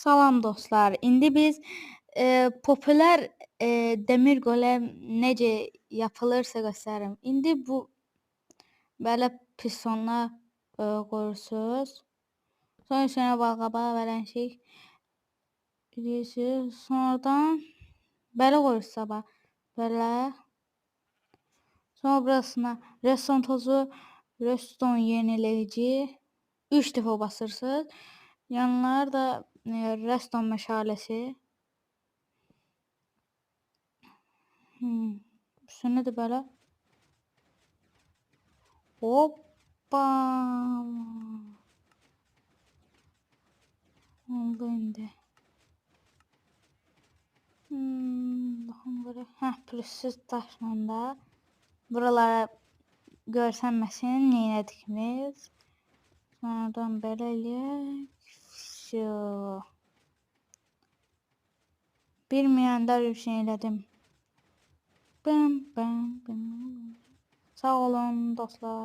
Salam dostlar. İndi biz popüler demir golem necə yapılırsa göstərim. İndi bu belə pistonlar qoyursunuz. Sonra üstünə balqabağı vərənşik edirsiniz. Sonradan belə qoyursunuz sabah. Belə. Sonra burasına redstone tozu, redstone yenileyici 3 dəfə basırsınız. Yanları da redstone meşalesi. Üstüne de böyle. Hoppa. Oldu indi. Baxın böyle. Pürüzsüz taşla da buralara görsənməsin neynədikimiz. Sonradan belə eləyək. Bilməyəndə bir şey elədim. Bam bam bam. Sağ olun dostlar.